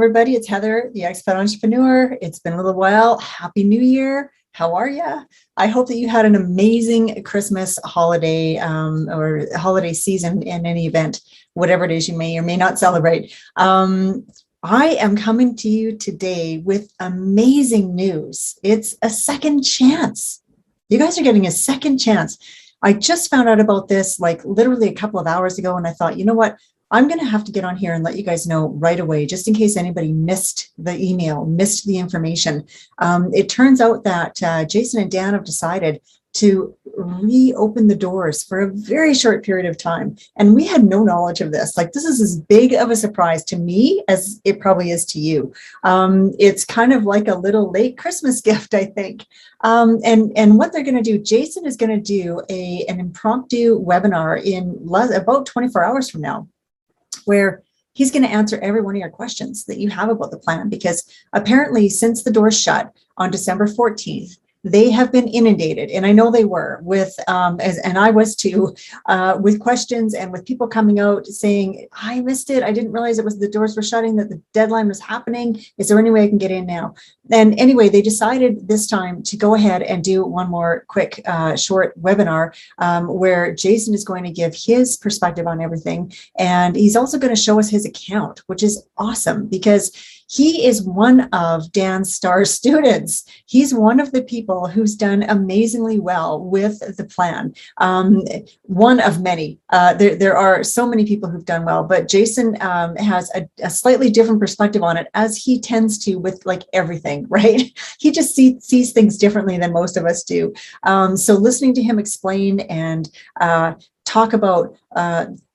everybody. It's Heather, the Expat Entrepreneur. It's been a little while. Happy New Year. How are you? I hope that you had an amazing Christmas holiday or holiday season in any event, whatever it is you may or may not celebrate. I am coming to you today with amazing news. It's a second chance. You guys are getting a second chance. I just found out about this like literally a couple of hours ago, and I thought, you know what? I'm going to have to get on here and let you guys know right away, just in case anybody missed the email, missed the information. It turns out that Jason and Dan have decided to reopen the doors for a very short period of time. And we had no knowledge of this. Like, this is as big of a surprise to me as it probably is to you. It's kind of like a little late Christmas gift, I think. And what they're going to do, Jason is going to do an impromptu webinar in about 24 hours from now, where he's going to answer every one of your questions that you have about the plan, because apparently since the doors shut on December 14th, they have been inundated, and I know they were, with, and I was too, with questions and with people coming out saying, I missed it. I didn't realize it was the doors were shutting, that the deadline was happening. Is there any way I can get in now? And anyway, they decided this time to go ahead and do one more quick, short webinar where Jason is going to give his perspective on everything. And he's also going to show us his account, which is awesome because he is one of Dan's star students. He's one of the people who's done amazingly well with the plan. One of many. There are so many people who've done well, but Jason has a slightly different perspective on it, as he tends to with like everything, right? He just sees things differently than most of us do. So listening to him explain and talk about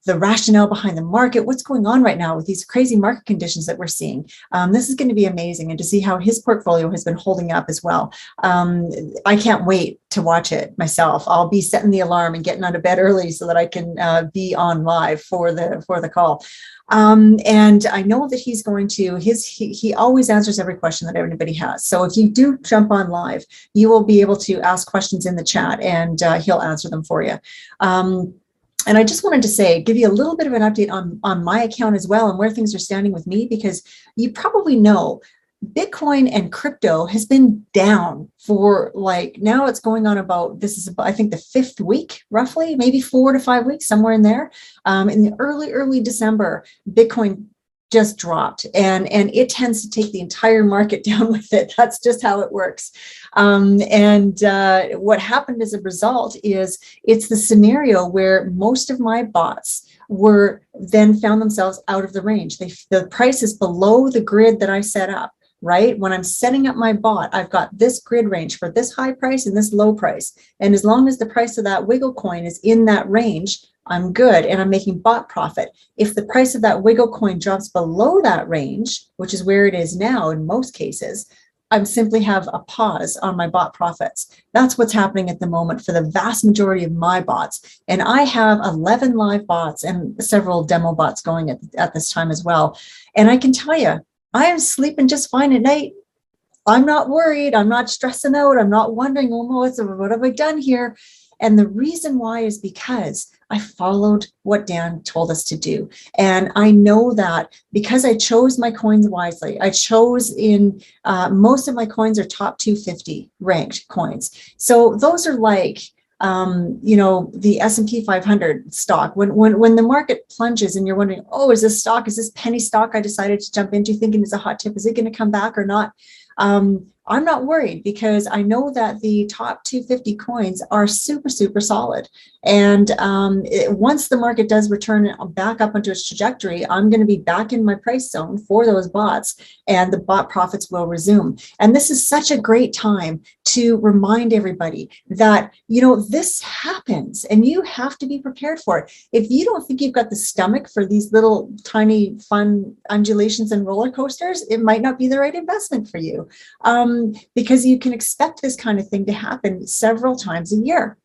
the rationale behind the market, what's going on right now with these crazy market conditions that we're seeing. This is going to be amazing, and to see how his portfolio has been holding up as well. I can't wait to watch it myself. I'll be setting the alarm and getting out of bed early so that I can be on live for the call. And I know that he's going to, he always answers every question that anybody has. So if you do jump on live, you will be able to ask questions in the chat, and he'll answer them for you. And I just wanted to say, give you a little bit of an update on my account as well, and where things are standing with me, because you probably know Bitcoin and crypto has been down for like, now it's going on about, this is about, I think, the 5th week, roughly, maybe 4 to 5 weeks, somewhere in there. In the early December, Bitcoin just dropped, and it tends to take the entire market down with it. That's just how it works. What happened as a result is it's the scenario where most of my bots were then found themselves out of the range. The price is below the grid that I set up. Right? When I'm setting up my bot, I've got this grid range for this high price and this low price. And as long as the price of that wiggle coin is in that range, I'm good, and I'm making bot profit. If the price of that wiggle coin drops below that range, which is where it is now in most cases, I simply have a pause on my bot profits. That's what's happening at the moment for the vast majority of my bots. And I have 11 live bots and several demo bots going at this time as well. And I can tell you, I am sleeping just fine at night. I'm not worried. I'm not stressing out. I'm not wondering, oh, what have I done here? And the reason why is because I followed what Dan told us to do. And I know that because I chose my coins wisely. I chose most of my coins are top 250 ranked coins. So those are like, the S&P 500 stock. When the market plunges and you're wondering, oh, is this penny stock I decided to jump into thinking it's a hot tip, is it going to come back or not? I'm not worried, because I know that the top 250 coins are super, super solid. And once the market does return back up into its trajectory, I'm going to be back in my price zone for those bots, and the bot profits will resume. And this is such a great time to remind everybody that, this happens and you have to be prepared for it. If you don't think you've got the stomach for these little tiny fun undulations and roller coasters, it might not be the right investment for you, because you can expect this kind of thing to happen several times a year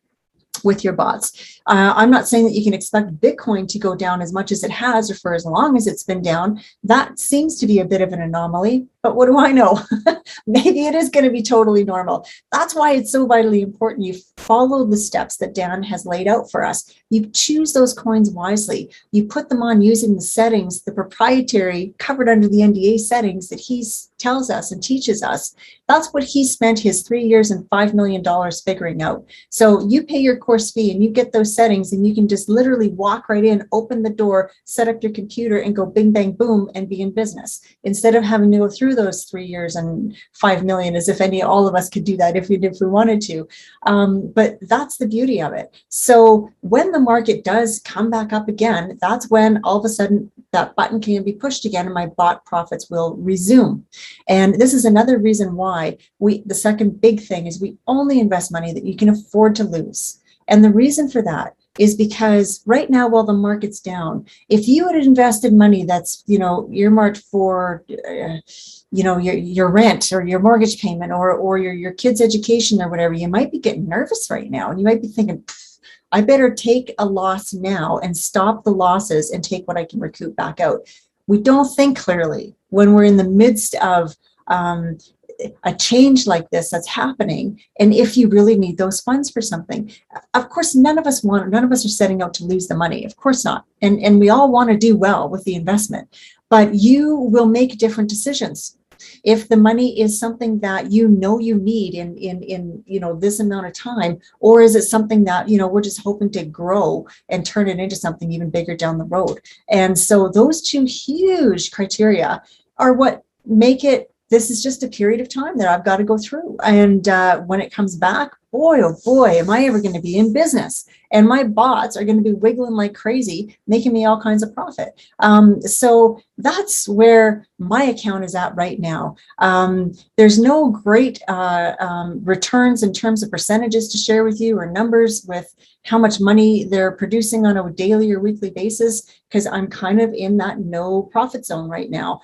with your bots. I'm not saying that you can expect Bitcoin to go down as much as it has, or for as long as it's been down. That seems to be a bit of an anomaly. but what do I know? Maybe it is going to be totally normal. That's why it's so vitally important you follow the steps that Dan has laid out for us. You choose those coins wisely. You put them on using the settings, the proprietary covered under the NDA settings that he tells us and teaches us. That's what he spent his 3 years and $5 million figuring out. So you pay your course fee and you get those settings and you can just literally walk right in, open the door, set up your computer and go bing, bang, boom, and be in business. Instead of having to go through those 3 years and 5 million, as if all of us could do that if we wanted to. But that's the beauty of it. So when the market does come back up again, that's when all of a sudden that button can be pushed again and my bought profits will resume. And this is another reason why the second big thing is we only invest money that you can afford to lose. And the reason for that is because right now, while the market's down, if you had invested money that's, earmarked for, your rent or your mortgage payment or your kid's education or whatever, you might be getting nervous right now. And you might be thinking, I better take a loss now and stop the losses and take what I can recoup back out. We don't think clearly when we're in the midst of a change like this that's happening. And if you really need those funds for something, of course, none of us are setting out to lose the money. Of course not. And we all want to do well with the investment, but you will make different decisions. If the money is something that you need in this amount of time, or is it something that, we're just hoping to grow and turn it into something even bigger down the road. And so those two huge criteria are what make it, this is just a period of time that I've got to go through. And when it comes back, boy, oh boy, am I ever going to be in business. And my bots are going to be wiggling like crazy, making me all kinds of profit. So that's where my account is at right now. There's no great returns in terms of percentages to share with you or numbers with how much money they're producing on a daily or weekly basis, because I'm kind of in that no profit zone right now.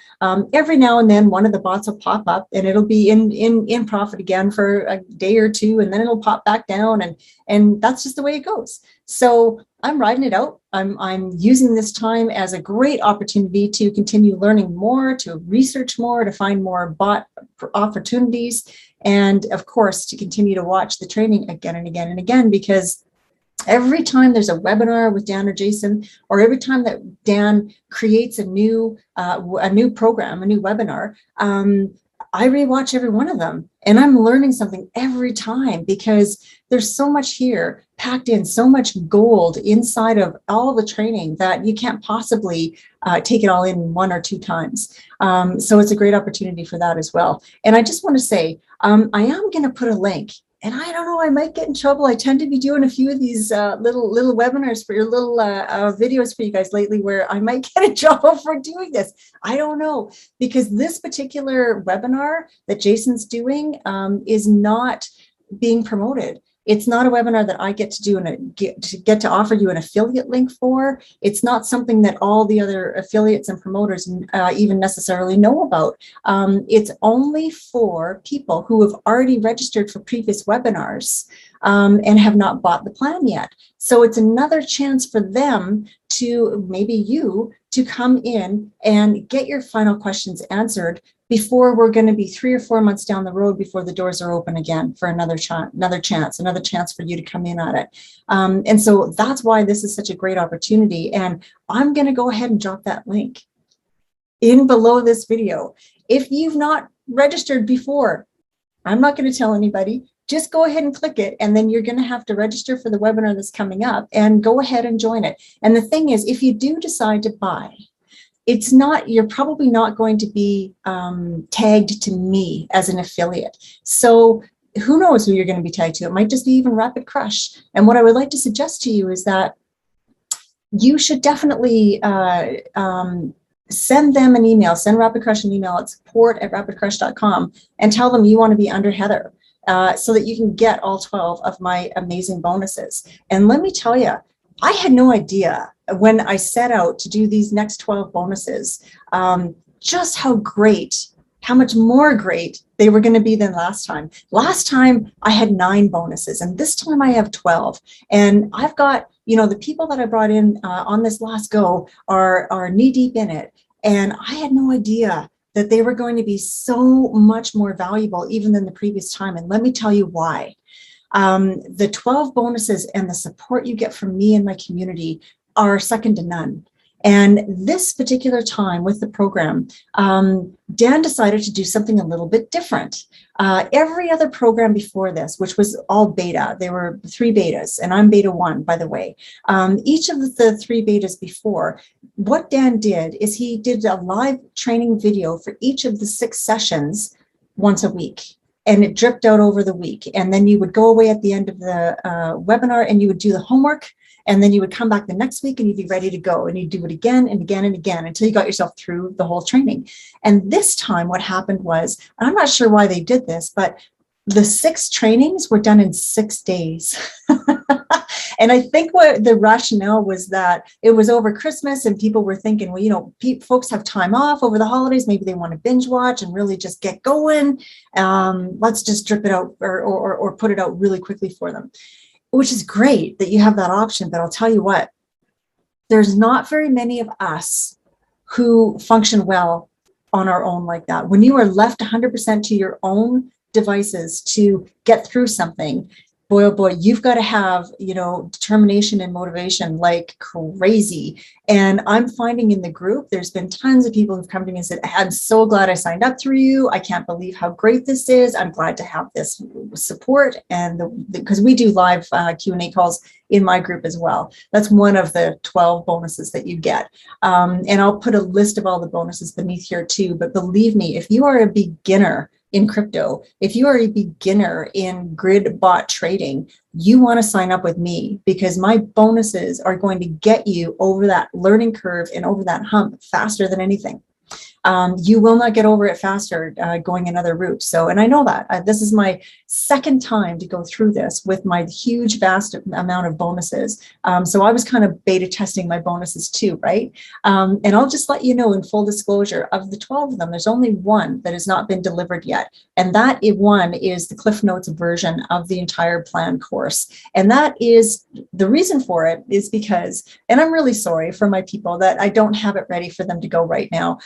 Every now and then one of the bots will pop up and it'll be in profit again for a day or two, and then it'll pop back down, and that's just the way it goes. So I'm riding it out. I'm using this time as a great opportunity to continue learning more, to research more, to find more bot opportunities, and of course to continue to watch the training again and again and again, because every time there's a webinar with Dan or Jason, or every time that Dan creates a new program, a new webinar, I rewatch every one of them, and I'm learning something every time, because there's so much here packed in, so much gold inside of all the training that you can't possibly take it all in 1 or 2 times. So it's a great opportunity for that as well. And I just want to say, I am going to put a link. And I don't know, I might get in trouble. I tend to be doing a few of these little webinars for your little videos for you guys lately, where I might get in trouble for doing this. I don't know, because this particular webinar that Jason's doing is not being promoted. It's not a webinar that I get to do and get to offer you an affiliate link for. It's not something that all the other affiliates and promoters even necessarily know about. It's only for people who have already registered for previous webinars and have not bought the plan yet. So it's another chance for them to, maybe you, to come in and get your final questions answered before we're going to be 3 or 4 months down the road before the doors are open again for another chance for you to come in at it. And so that's why this is such a great opportunity. And I'm going to go ahead and drop that link in below this video. If you've not registered before, I'm not going to tell anybody. Just go ahead and click it, and then you're going to have to register for the webinar that's coming up, and go ahead and join it. And the thing is, if you do decide to buy, you're probably not going to be tagged to me as an affiliate. So who knows who you're going to be tagged to? It might just be even Rapid Crush. And what I would like to suggest to you is that you should definitely send them an email, send Rapid Crush an email at support@rapidcrush.com, and tell them you want to be under Heather, so that you can get all 12 of my amazing bonuses. And let me tell you, I had no idea when I set out to do these next 12 bonuses, just how much more great they were going to be than last time. Last time I had 9 bonuses, and this time I have 12. And I've got, the people that I brought in on this last go are knee deep in it. And I had no idea that they were going to be so much more valuable even than the previous time. And let me tell you why. The 12 bonuses and the support you get from me and my community are second to none. And this particular time with the program, Dan decided to do something a little bit different. Every other program before this, which was all beta, there were 3 betas, and I'm beta 1, by the way. Each of the 3 betas before, what Dan did is he did a live training video for each of the 6 sessions once a week. And it dripped out over the week. And then you would go away at the end of the webinar and you would do the homework. And then you would come back the next week and you'd be ready to go. And you'd do it again and again and again until you got yourself through the whole training. And this time what happened was, I'm not sure why they did this, but the 6 trainings were done in 6 days. And I think what the rationale was that it was over Christmas and people were thinking, well, you know, folks have time off over the holidays. Maybe they want to binge watch and really just get going. Let's just drip it out or put it out really quickly for them, which is great that you have that option. But I'll tell you what, there's not very many of us who function well on our own like that. When you are left 100% to your own devices to get through something, boy, oh boy, you've got to have, you know, determination and motivation like crazy. And I'm finding in the group, there's been tons of people who've come to me and said, I'm so glad I signed up through you. I can't believe how great this is. I'm glad to have this support. And because we do live Q&A calls in my group as well. That's one of the 12 bonuses that you get. And I'll put a list of all the bonuses beneath here too. But believe me, if you are a beginner in crypto, if you are a beginner in grid bot trading, you want to sign up with me because my bonuses are going to get you over that learning curve and over that hump faster than anything. You will not get over it faster going another route. So, and I know that this is my second time to go through this with my huge, vast amount of bonuses. So I was kind of beta testing my bonuses too, right? And I'll just let you know in full disclosure, of the 12 of them, there's only one that has not been delivered yet. And that one is the Cliff Notes version of the entire plan course. And that is, the reason for it is because, and I'm really sorry for my people that I don't have it ready for them to go right now.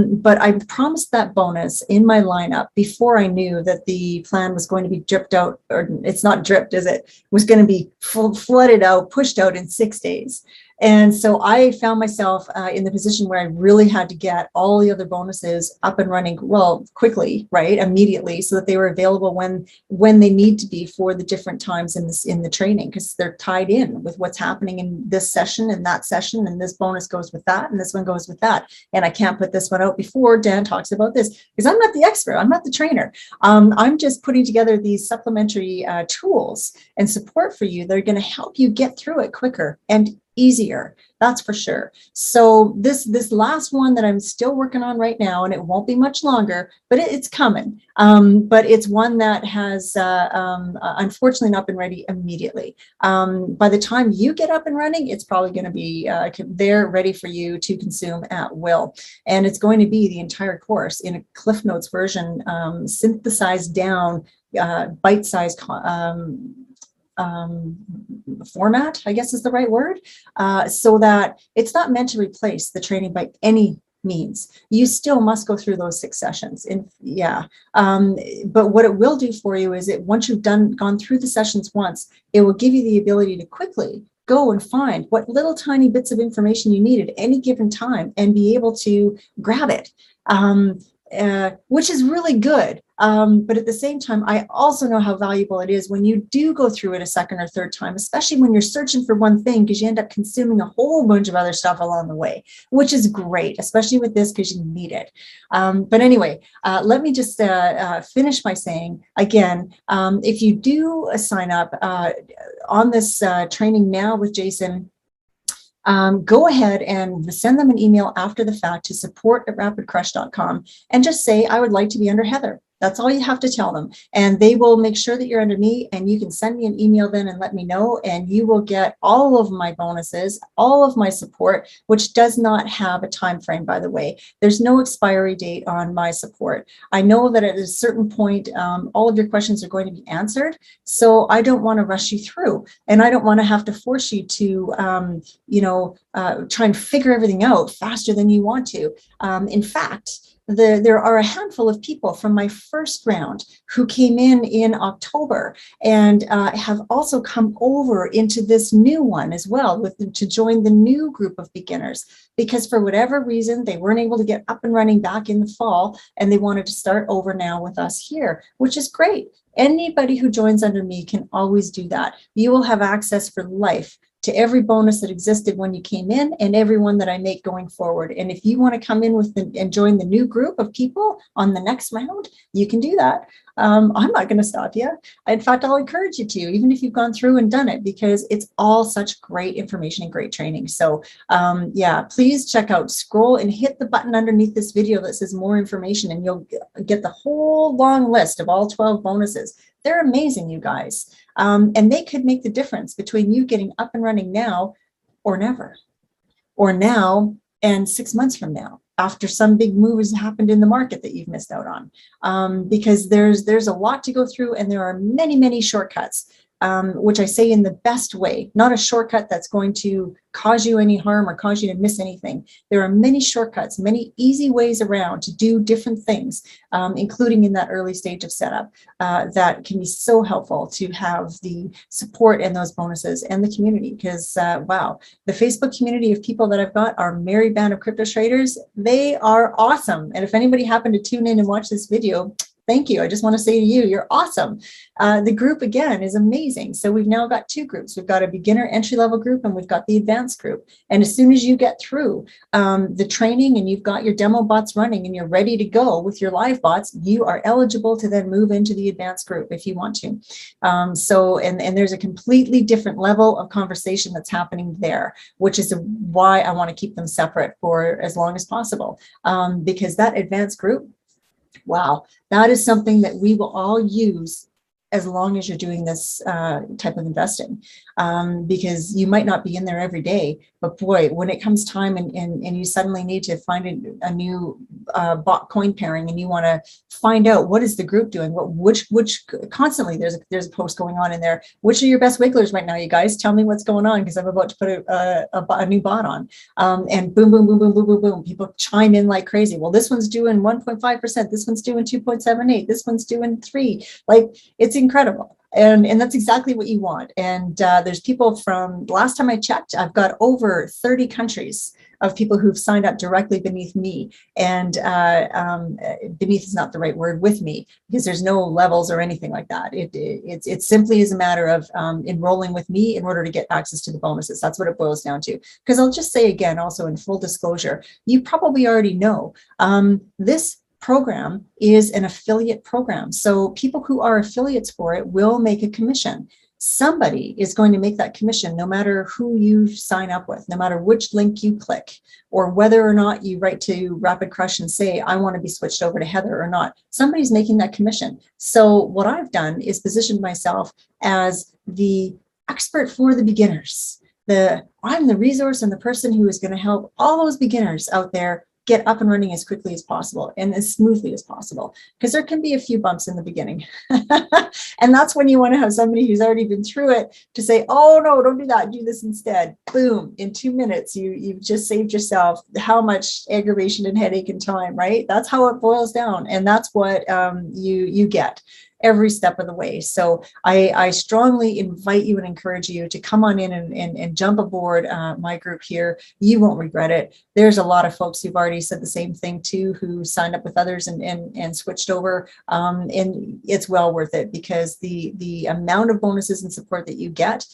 But I promised that bonus in my lineup before I knew that the plan was going to be dripped out, or it's not dripped, is it? It was going to be flooded out, pushed out in 6 days. And so I found myself in the position where I really had to get all the other bonuses up and running, well, quickly, right, immediately, so that they were available when they need to be for the different times in the training, because they're tied in with what's happening in this session and that session, and this bonus goes with that, and this one goes with that. And I can't put this one out before Dan talks about this, because I'm not the expert, I'm not the trainer. I'm just putting together these supplementary tools and support for you that are going to help you get through it quicker and easier, that's for sure. So this last one that I'm still working on right now, and it won't be much longer, but it's coming. But it's one that has unfortunately not been ready immediately. By the time you get up and running, it's probably going to be there ready for you to consume at will. And it's going to be the entire course in a Cliff Notes version, synthesized down, bite-sized format, I guess is the right word, so that it's not meant to replace the training by any means. You still must go through those 6 sessions. But what it will do for you is once you've gone through the sessions once, it will give you the ability to quickly go and find what little tiny bits of information you need at any given time and be able to grab it. Which is really good. But at the same time, I also know how valuable it is when you do go through it a second or third time, especially when you're searching for one thing, because you end up consuming a whole bunch of other stuff along the way, which is great, especially with this, because you need it. But anyway, let me just finish by saying, again, if you do sign up on this training now with Jason, go ahead and send them an email after the fact to support@rapidcrush.com and just say, I would like to be under Heather. That's all you have to tell them. And they will make sure that you're under me, and you can send me an email then and let me know, and you will get all of my bonuses, all of my support, which does not have a time frame, by the way. There's no expiry date on my support. I know that at a certain point, all of your questions are going to be answered. So I don't want to rush you through, and I don't want to have to force you to, try and figure everything out faster than you want to. In fact, there are a handful of people from my first round who came in October and have also come over into this new one as well to join the new group of beginners, because for whatever reason, they weren't able to get up and running back in the fall, and they wanted to start over now with us here, which is great. Anybody who joins under me can always do that. You will have access for life to every bonus that existed when you came in and everyone that I make going forward. And if you want to come in and join the new group of people on the next round, you can do that. I'm not going to stop you. In fact, I'll encourage you to, even if you've gone through and done it, because it's all such great information and great training. So yeah, please check out, scroll and hit the button underneath this video that says more information, and you'll get the whole long list of all 12 bonuses. They're amazing, you guys. And they could make the difference between you getting up and running now or never, or now and 6 months from now, after some big move has happened in the market that you've missed out on. Because there's a lot to go through, and there are many, many shortcuts, which I say in the best way, not a shortcut that's going to cause you any harm or cause you to miss anything. There are many shortcuts, many easy ways around to do different things, including in that early stage of setup, that can be so helpful to have the support and those bonuses and the community. Because wow, the Facebook community of people that I've got, our merry band of crypto traders, they are awesome. And if anybody happened to tune in and watch this video, thank you. I just want to say to you, you're awesome. The group, again, is amazing. So we've now got two groups. We've got a beginner entry-level group, and we've got the advanced group. And as soon as you get through the training and you've got your demo bots running and you're ready to go with your live bots, you are eligible to then move into the advanced group if you want to. And there's a completely different level of conversation that's happening there, which is why I want to keep them separate for as long as possible. Because that advanced group, wow, that is something that we will all use as long as you're doing this type of investing, because you might not be in there every day, but boy, when it comes time and you suddenly need to find a new bot coin pairing, and you want to find out what is the group doing, which constantly there's a post going on in there. Which are your best wigglers right now, you guys? Tell me what's going on, because I'm about to put a new bot on, and boom, boom, boom, boom, boom, boom, boom. People chime in like crazy. Well, this one's doing 1.5%. This one's doing 2.78. This one's doing 3. Like, it's incredible. And that's exactly what you want. And there's people from, last time I checked, I've got over 30 countries of people who've signed up directly beneath me. And beneath is not the right word, with me, because there's no levels or anything like that. It simply is a matter of enrolling with me in order to get access to the bonuses. That's what it boils down to. Because I'll just say again, also in full disclosure, you probably already know this program is an affiliate program. So people who are affiliates for it will make a commission. Somebody is going to make that commission, no matter who you sign up with, no matter which link you click, or whether or not you write to Rapid Crush and say, I want to be switched over to Heather or not. Somebody's making that commission. So what I've done is positioned myself as the expert for the beginners. I'm the resource and the person who is going to help all those beginners out there get up and running as quickly as possible and as smoothly as possible, because there can be a few bumps in the beginning. And that's when you want to have somebody who's already been through it to say, oh no, don't do that, do this instead. Boom, in 2 minutes, you've just saved yourself how much aggravation and headache and time, right? That's how it boils down. And that's what you get every step of the way. So I strongly invite you and encourage you to come on in and jump aboard my group here. You won't regret it. There's a lot of folks who've already said the same thing too, who signed up with others and switched over. And it's well worth it, because the amount of bonuses and support that you get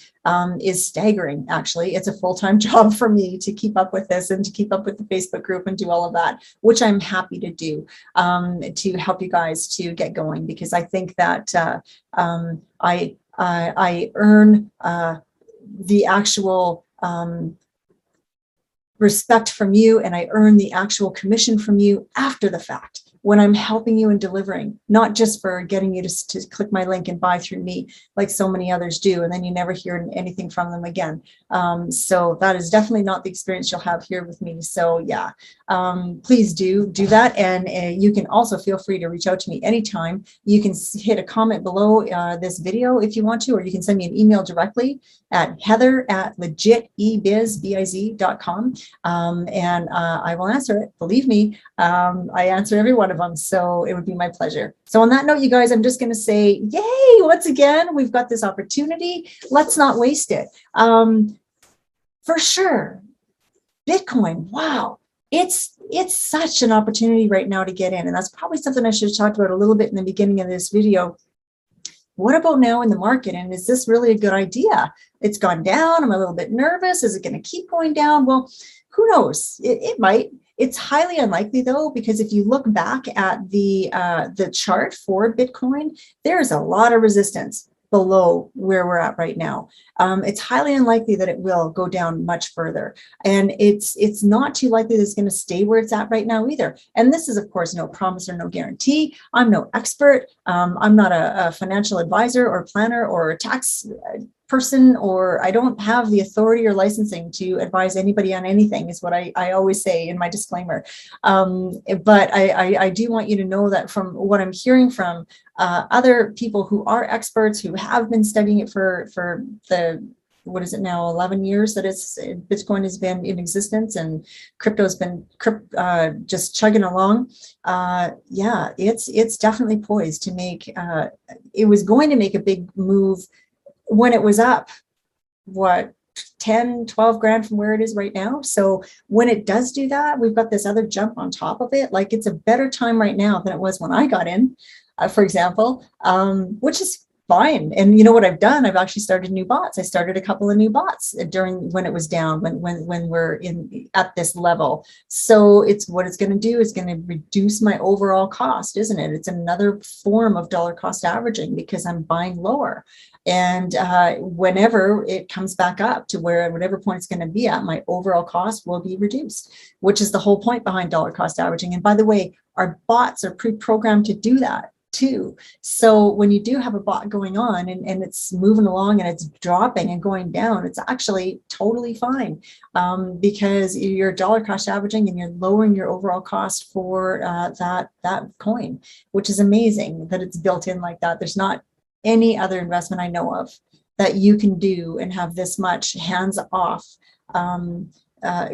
is staggering. Actually, it's a full-time job for me to keep up with this and to keep up with the Facebook group and do all of that, which I'm happy to do to help you guys to get going, because I think that I earn the actual respect from you, and I earn the actual commission from you after the fact. when I'm helping you and delivering, not just for getting you to click my link and buy through me like so many others do, and then you never hear anything from them again. So that is definitely not the experience you'll have here with me. So yeah, please do that. And you can also feel free to reach out to me anytime. You can hit a comment below this video if you want to, or you can send me an email directly at heather@legitebiz.com. And I will answer it. Believe me, I answer every one of them. So it would be my pleasure. So on that note, you guys, I'm just going to say, yay, once again, we've got this opportunity. Let's not waste it. For sure. Bitcoin. Wow. It's such an opportunity right now to get in. And that's probably something I should have talked about a little bit in the beginning of this video. What about now in the market? And is this really a good idea? It's gone down. I'm a little bit nervous. Is it going to keep going down? Well, who knows? It might. It's highly unlikely though, because if you look back at the chart for Bitcoin, there's a lot of resistance below where we're at right now. It's highly unlikely that it will go down much further. And it's not too likely that it's going to stay where it's at right now either. And this is, of course, no promise or no guarantee. I'm no expert. I'm not a financial advisor or planner or a tax person, or I don't have the authority or licensing to advise anybody on anything, is what I always say in my disclaimer. But I do want you to know that from what I'm hearing from other people who are experts, who have been studying it for the, what is it now, 11 years that Bitcoin has been in existence, and crypto's been just chugging along. Yeah, it's definitely poised to make, it was going to make a big move when it was up, what, 10, 12 grand from where it is right now. So when it does do that, we've got this other jump on top of it. Like, it's a better time right now than it was when I got in, for example, which is fine. And you know what I've done? I've actually started new bots. I started a couple of new bots during when it was down, when we're at this level. So what it's going to do is going to reduce my overall cost, isn't it? It's another form of dollar cost averaging, because I'm buying lower. And whenever it comes back up to whatever point it's going to be at, my overall cost will be reduced, which is the whole point behind dollar cost averaging. And by the way, our bots are pre-programmed to do that too. So when you do have a bot going on and it's moving along and it's dropping and going down, it's actually totally fine, because you're dollar cost averaging and you're lowering your overall cost for that coin, which is amazing that it's built in like that. There's not any other investment I know of that you can do and have this much hands-off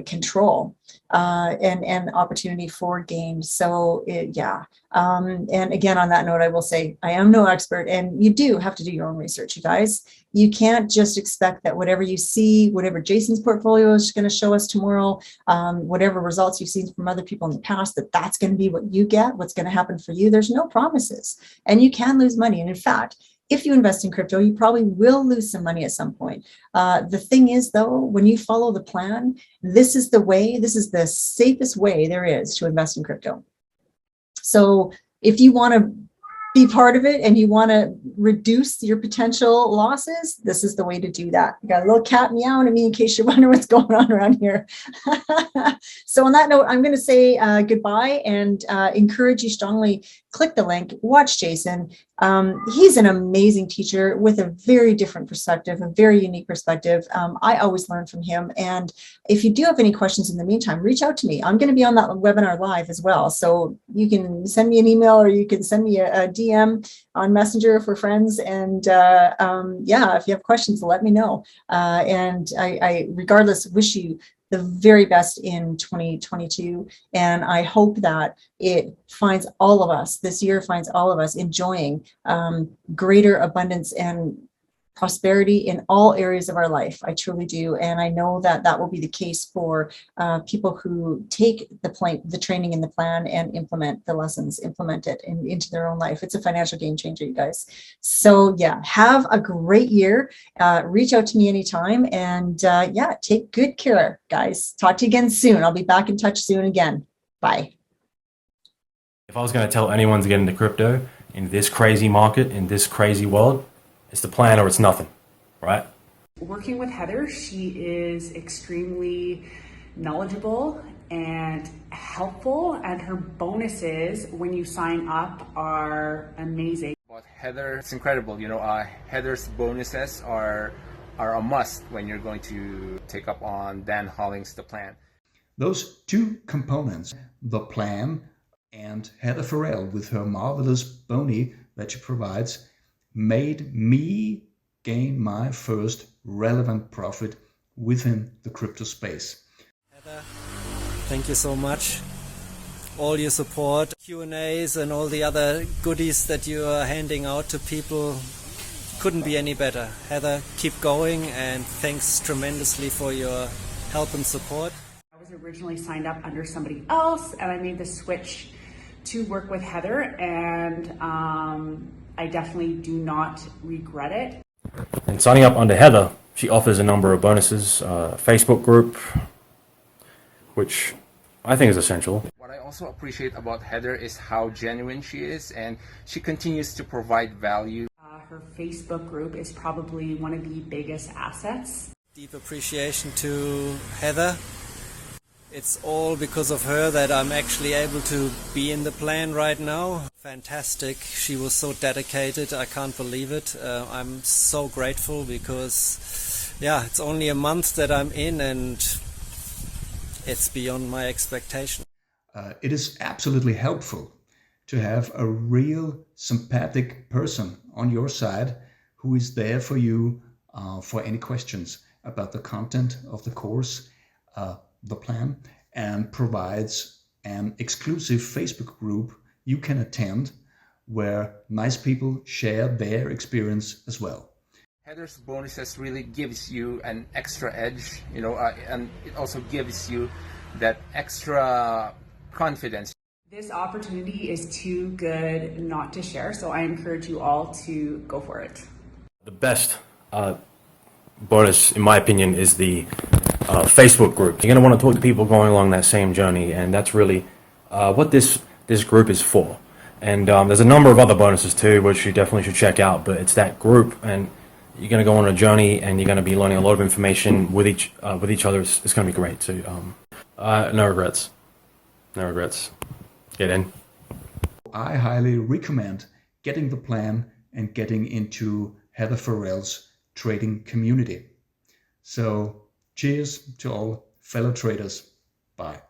control and opportunity for gain. So yeah. And again, on that note, I will say I am no expert, and you do have to do your own research, you guys. You can't just expect that whatever you see, whatever Jason's portfolio is going to show us tomorrow, whatever results you've seen from other people in the past, that's going to be what you get, what's going to happen for you. There's no promises, and you can lose money. And in fact, if you invest in crypto, you probably will lose some money at some point. The thing is, though, when you follow the plan, this is the safest way there is to invest in crypto. So if you want to be part of it and you want to reduce your potential losses, this is the way to do that. I got a little cat meowing at me in case you're wondering what's going on around here. So on that note, I'm going to say goodbye and encourage you strongly, click the link, watch Jason. He's an amazing teacher with a very different perspective, a very unique perspective. I always learn from him. And if you do have any questions in the meantime, reach out to me. I'm going to be on that webinar live as well. So you can send me an email, or you can send me a DM on Messenger for friends. And yeah, if you have questions, let me know. And I regardless, wish you the very best in 2022. And I hope that it finds all of us, this year finds all of us enjoying greater abundance and prosperity in all areas of our life. I truly do. And I know that that will be the case for people who take the training and the plan and implement the lessons, implement it into their own life. It's a financial game changer, you guys. So yeah, have a great year. Reach out to me anytime. And yeah, take good care, guys. Talk to you again soon. I'll be back in touch soon again. Bye. If I was going to tell anyone to get into crypto in this crazy market, in this crazy world, it's the plan or it's nothing, right? Working with Heather, she is extremely knowledgeable and helpful, and her bonuses when you sign up are amazing. About Heather, it's incredible. Heather's bonuses are a must when you're going to take up on Dan Hollings, the plan. Those two components, the plan and Heather Farrell with her marvelous boni that she provides, made me gain my first relevant profit within the crypto space. Heather, thank you so much. All your support, Q&As and all the other goodies that you are handing out to people couldn't be any better. Heather, keep going, and thanks tremendously for your help and support. I was originally signed up under somebody else, and I made the switch to work with Heather, and I definitely do not regret it. And signing up under Heather, she offers a number of bonuses, Facebook group, which I think is essential. What I also appreciate about Heather is how genuine she is, and she continues to provide value. Her Facebook group is probably one of the biggest assets. Deep appreciation to Heather. It's all because of her that I'm actually able to be in the plan right now. Fantastic. She was so dedicated. I can't believe it. I'm so grateful because, it's only a month that I'm in and it's beyond my expectation. It is absolutely helpful to have a real sympathetic person on your side who is there for you for any questions about the content of the course, the plan, and provides an exclusive Facebook group you can attend where nice people share their experience as well. Heather's bonuses really gives you an extra edge, and it also gives you that extra confidence. This opportunity is too good not to share, so I encourage you all to go for it. The best bonus, in my opinion, is the Facebook group. You're going to want to talk to people going along that same journey, and that's really what this group is for. And there's a number of other bonuses too, which you definitely should check out, but it's that group, and you're going to go on a journey, and you're going to be learning a lot of information with each other. It's going to be great. So no regrets. No regrets. Get in. I highly recommend getting the plan and getting into Heather Farrell's trading community. So cheers to all fellow traders. Bye.